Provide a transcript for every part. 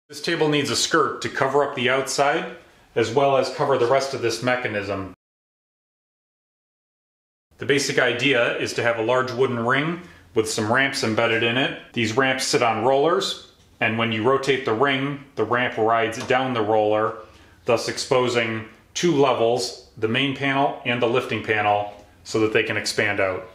This table needs a skirt to cover up the outside as well as cover the rest of this mechanism. The basic idea is to have a large wooden ring with some ramps embedded in it. These ramps sit on rollers, and when you rotate the ring, the ramp rides down the roller, thus exposing two levels, the main panel and the lifting panel, so that they can expand out.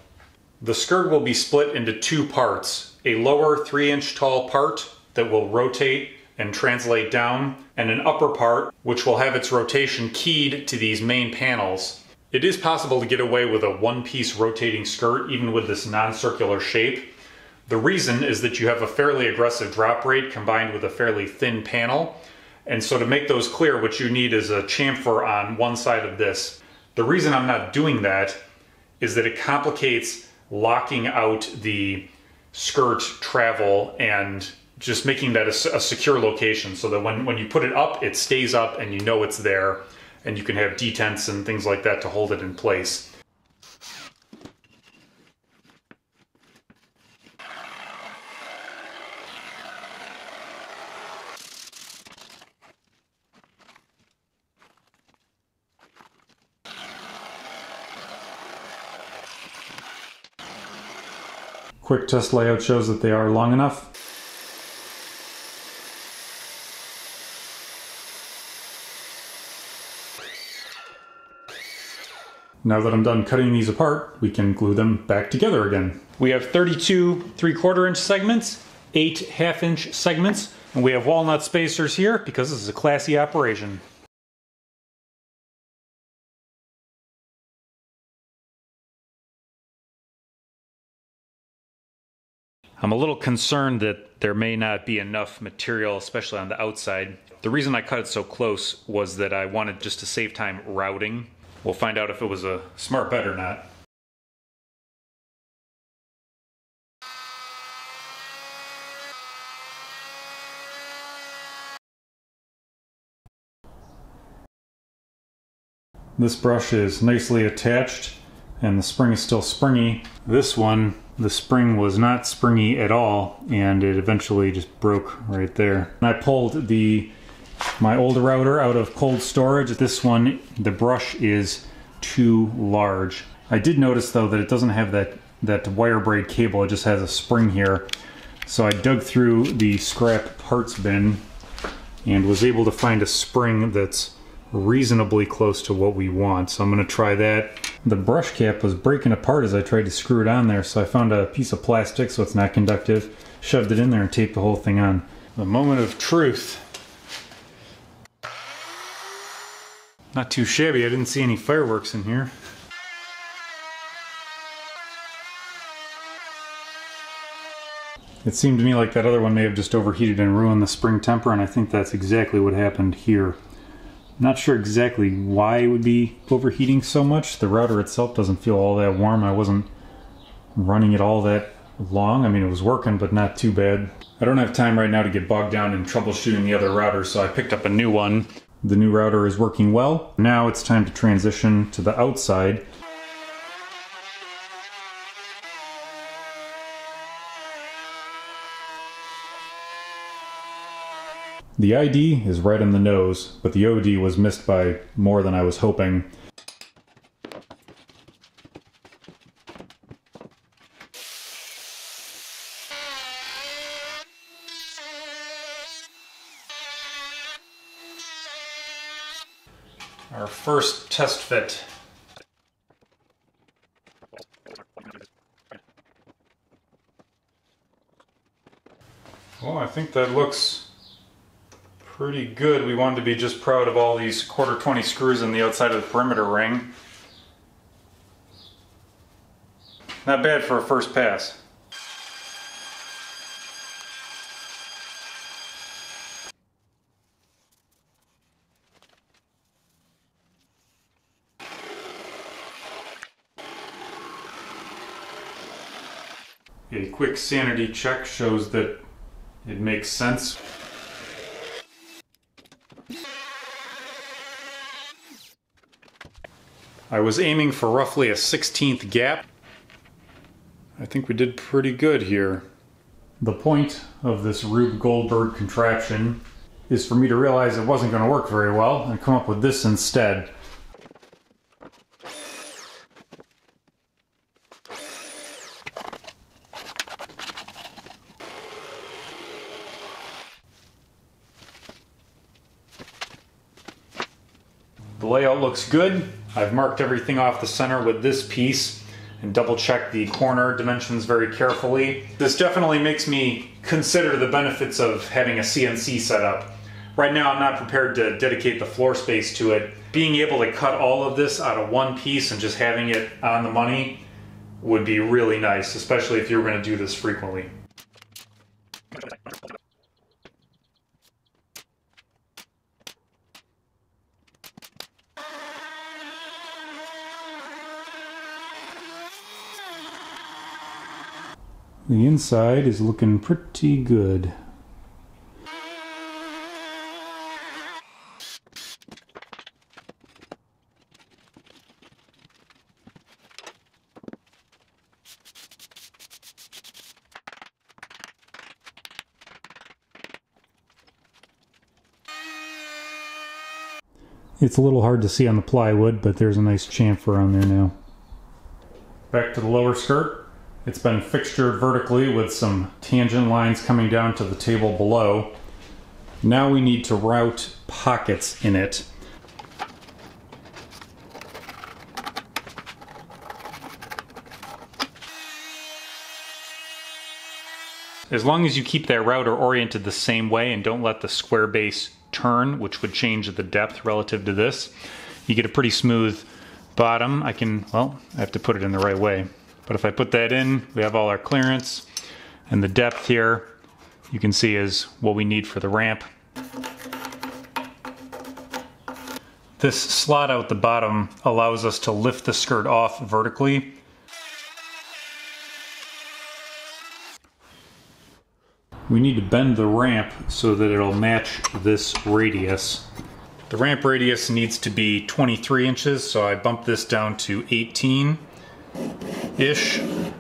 The skirt will be split into two parts, a lower 3-inch tall part that will rotate and translate down, and an upper part which will have its rotation keyed to these main panels. It is possible to get away with a one-piece rotating skirt even with this non-circular shape. The reason is that you have a fairly aggressive drop rate combined with a fairly thin panel, and so to make those clear, what you need is a chamfer on one side of this. The reason I'm not doing that is that it complicates locking out the skirt travel and just making that a secure location so that when you put it up, it stays up and you know it's there, and you can have detents and things like that to hold it in place. Quick test layout shows that they are long enough. Now that I'm done cutting these apart, we can glue them back together again. We have 32 3/4-inch segments, 8 1/2-inch segments, and we have walnut spacers here because this is a classy operation. I'm a little concerned that there may not be enough material, especially on the outside. The reason I cut it so close was that I wanted just to save time routing. We'll find out if it was a smart bet or not. This brush is nicely attached and the spring is still springy. This one, the spring was not springy at all and it eventually just broke right there. And I pulled my old router out of cold storage. This one, the brush is too large. I did notice though that it doesn't have that wire braid cable, it just has a spring here. So I dug through the scrap parts bin and was able to find a spring that's reasonably close to what we want. So I'm going to try that. The brush cap was breaking apart as I tried to screw it on there, so I found a piece of plastic so it's not conductive, shoved it in there and taped the whole thing on. The moment of truth. Not too shabby, I didn't see any fireworks in here. It seemed to me like that other one may have just overheated and ruined the spring temper, and I think that's exactly what happened here. Not sure exactly why it would be overheating so much. The router itself doesn't feel all that warm. I wasn't running it all that long. I mean, it was working, but not too bad. I don't have time right now to get bogged down in troubleshooting the other router, so I picked up a new one. The new router is working well. Now it's time to transition to the outside. The ID is right on the nose, but the OD was missed by more than I was hoping. Our first test fit. Well, I think that looks pretty good. We wanted to be just proud of all these 1/4-20 screws on the outside of the perimeter ring. Not bad for a first pass. A quick sanity check shows that it makes sense. I was aiming for roughly a 1/16 gap. I think we did pretty good here. The point of this Rube Goldberg contraption is for me to realize it wasn't going to work very well and come up with this instead. The layout looks good. I've marked everything off the center with this piece and double checked the corner dimensions very carefully. This definitely makes me consider the benefits of having a CNC setup. Right now I'm not prepared to dedicate the floor space to it. Being able to cut all of this out of one piece and just having it on the money would be really nice, especially if you were going to do this frequently. The inside is looking pretty good. It's a little hard to see on the plywood, but there's a nice chamfer on there now. Back to the lower skirt. It's been fixtured vertically with some tangent lines coming down to the table below. Now we need to route pockets in it. As long as you keep that router oriented the same way and don't let the square base turn, which would change the depth relative to this, you get a pretty smooth bottom. I have to put it in the right way. But if I put that in, we have all our clearance, and the depth here, you can see, is what we need for the ramp. This slot out the bottom allows us to lift the skirt off vertically. We need to bend the ramp so that it'll match this radius. The ramp radius needs to be 23 inches, so I bumped this down to 18-ish. And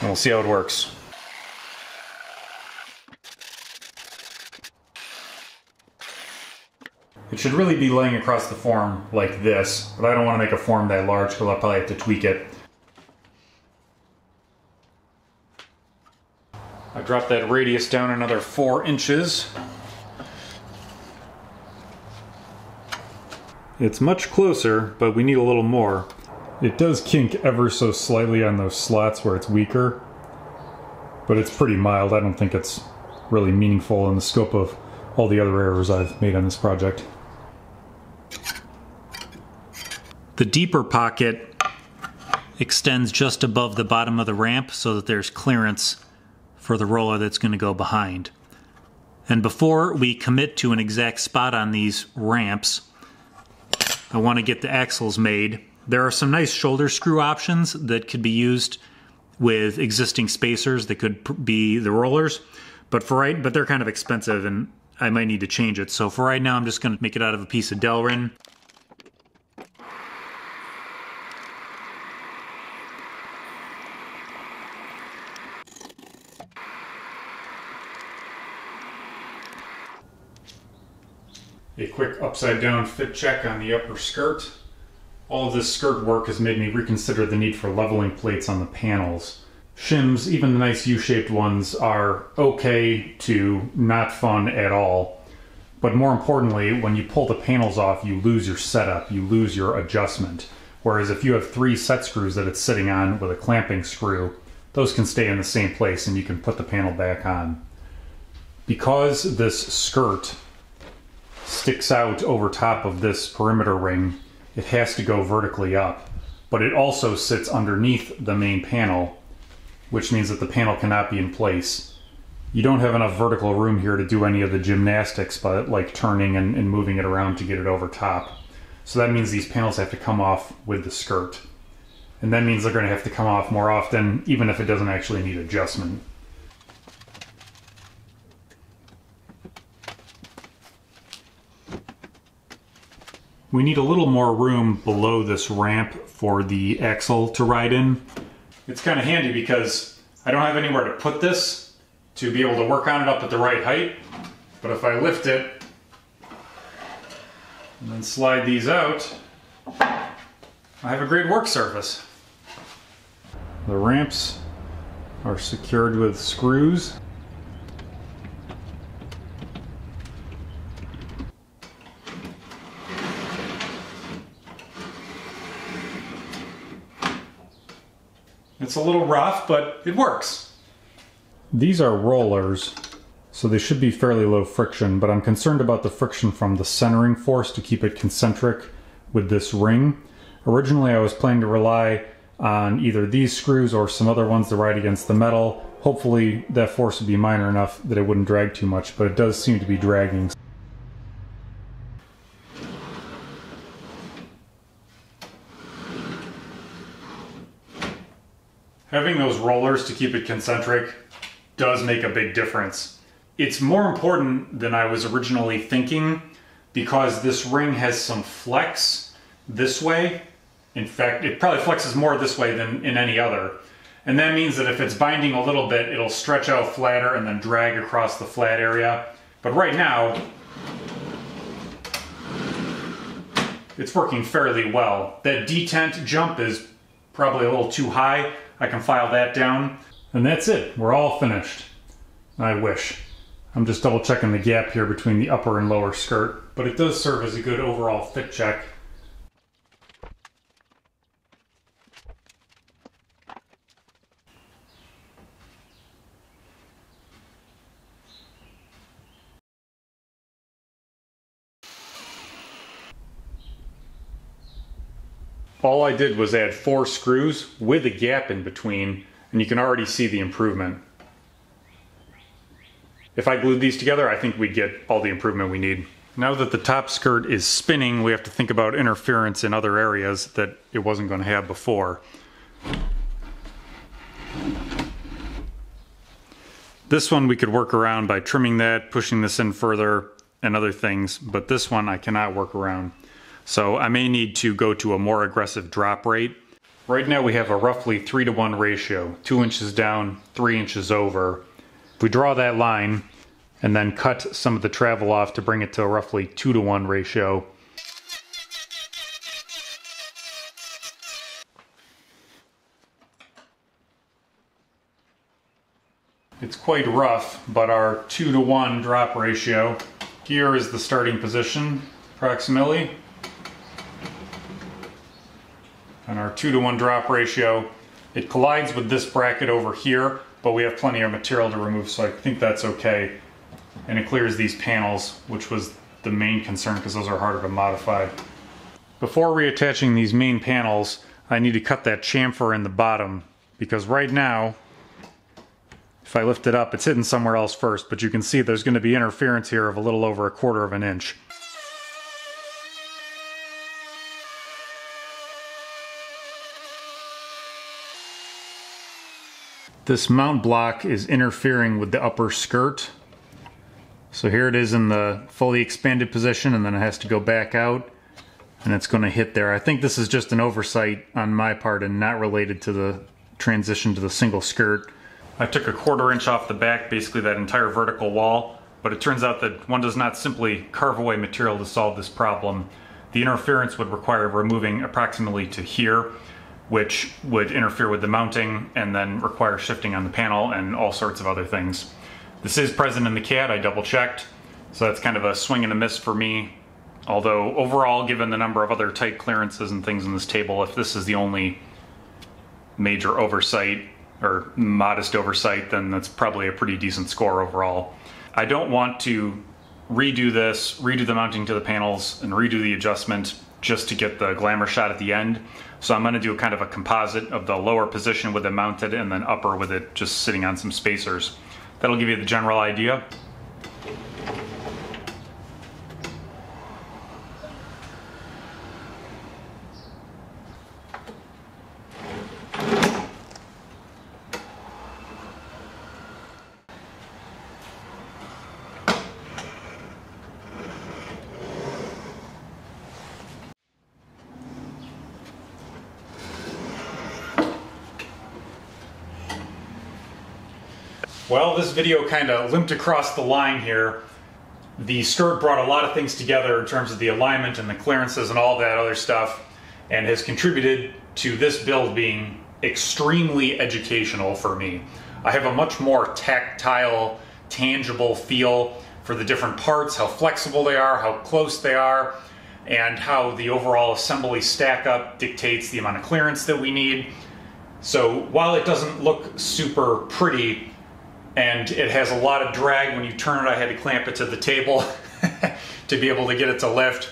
we'll see how it works. It should really be laying across the form like this, but I don't want to make a form that large because I'll probably have to tweak it. I dropped that radius down another 4 inches. It's much closer, but we need a little more. It does kink ever so slightly on those slots where it's weaker, but it's pretty mild. I don't think it's really meaningful in the scope of all the other errors I've made on this project. The deeper pocket extends just above the bottom of the ramp so that there's clearance for the roller that's going to go behind. And before we commit to an exact spot on these ramps, I want to get the axles made. There are some nice shoulder screw options that could be used with existing spacers that could be the rollers, but they're kind of expensive and I might need to change it. So for right now, I'm just going to make it out of a piece of Delrin. A quick upside down fit check on the upper skirt. All of this skirt work has made me reconsider the need for leveling plates on the panels. Shims, even the nice U-shaped ones, are okay to not fun at all. But more importantly, when you pull the panels off, you lose your setup, you lose your adjustment. Whereas if you have 3 set screws that it's sitting on with a clamping screw, those can stay in the same place and you can put the panel back on. Because this skirt sticks out over top of this perimeter ring, it has to go vertically up. But it also sits underneath the main panel, which means that the panel cannot be in place. You don't have enough vertical room here to do any of the gymnastics, but like turning and moving it around to get it over top. So that means these panels have to come off with the skirt. And that means they're going to have to come off more often, even if it doesn't actually need adjustment. We need a little more room below this ramp for the axle to ride in. It's kind of handy because I don't have anywhere to put this, to be able to work on it up at the right height. But if I lift it and then slide these out, I have a great work surface. The ramps are secured with screws. It's a little rough, but it works. These are rollers, so they should be fairly low friction, but I'm concerned about the friction from the centering force to keep it concentric with this ring. Originally I was planning to rely on either these screws or some other ones to ride against the metal. Hopefully that force would be minor enough that it wouldn't drag too much, but it does seem to be dragging. Having those rollers to keep it concentric does make a big difference. It's more important than I was originally thinking because this ring has some flex this way. In fact, it probably flexes more this way than in any other. And that means that if it's binding a little bit, it'll stretch out flatter and then drag across the flat area. But right now, it's working fairly well. That detent jump is probably a little too high. I can file that down. And that's it. We're all finished. I wish. I'm just double checking the gap here between the upper and lower skirt, but it does serve as a good overall fit check. All I did was add 4 screws with a gap in between, and you can already see the improvement. If I glued these together, I think we'd get all the improvement we need. Now that the top skirt is spinning, we have to think about interference in other areas that it wasn't going to have before. This one we could work around by trimming that, pushing this in further, and other things, but this one I cannot work around. So I may need to go to a more aggressive drop rate. Right now we have a roughly 3-to-1 ratio, 2 inches down, 3 inches over. If we draw that line and then cut some of the travel off to bring it to a roughly 2-to-1 ratio, it's quite rough, but our 2-to-1 drop ratio, here is the starting position approximately. And our 2-to-1 drop ratio, it collides with this bracket over here, but we have plenty of material to remove, so I think that's okay. And it clears these panels, which was the main concern because those are harder to modify. Before reattaching these main panels, I need to cut that chamfer in the bottom, because right now, if I lift it up, it's hidden somewhere else first, but you can see there's going to be interference here of a little over 1/4 of an inch. This mount block is interfering with the upper skirt. So here it is in the fully expanded position, and then it has to go back out, and it's going to hit there. I think this is just an oversight on my part and not related to the transition to the single skirt. I took a 1/4 inch off the back, basically that entire vertical wall, but it turns out that one does not simply carve away material to solve this problem. The interference would require removing approximately to here, which would interfere with the mounting and then require shifting on the panel and all sorts of other things. This is present in the CAD, I double checked, so that's kind of a swing and a miss for me. Although overall, given the number of other tight clearances and things in this table, if this is the only major oversight or modest oversight, then that's probably a pretty decent score overall. I don't want to redo this, redo the mounting to the panels, and redo the adjustment just to get the glamour shot at the end. So I'm going to do a kind of a composite of the lower position with it mounted and then upper with it just sitting on some spacers. That'll give you the general idea. Well, this video kind of limped across the line here. The skirt brought a lot of things together in terms of the alignment and the clearances and all that other stuff, and has contributed to this build being extremely educational for me. I have a much more tactile, tangible feel for the different parts, how flexible they are, how close they are, and how the overall assembly stack up dictates the amount of clearance that we need. So while it doesn't look super pretty, and it has a lot of drag when you turn it, I had to clamp it to the table to be able to get it to lift.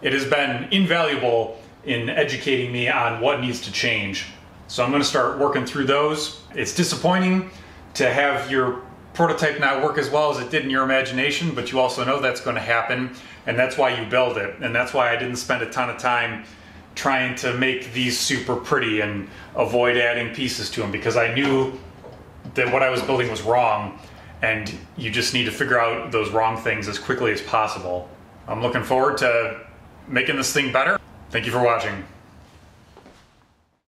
It has been invaluable in educating me on what needs to change. So I'm going to start working through those. It's disappointing to have your prototype not work as well as it did in your imagination, but you also know that's going to happen, and that's why you build it. And that's why I didn't spend a ton of time trying to make these super pretty and avoid adding pieces to them, because I knew that what I was building was wrong, and you just need to figure out those wrong things as quickly as possible. I'm looking forward to making this thing better. Thank you for watching.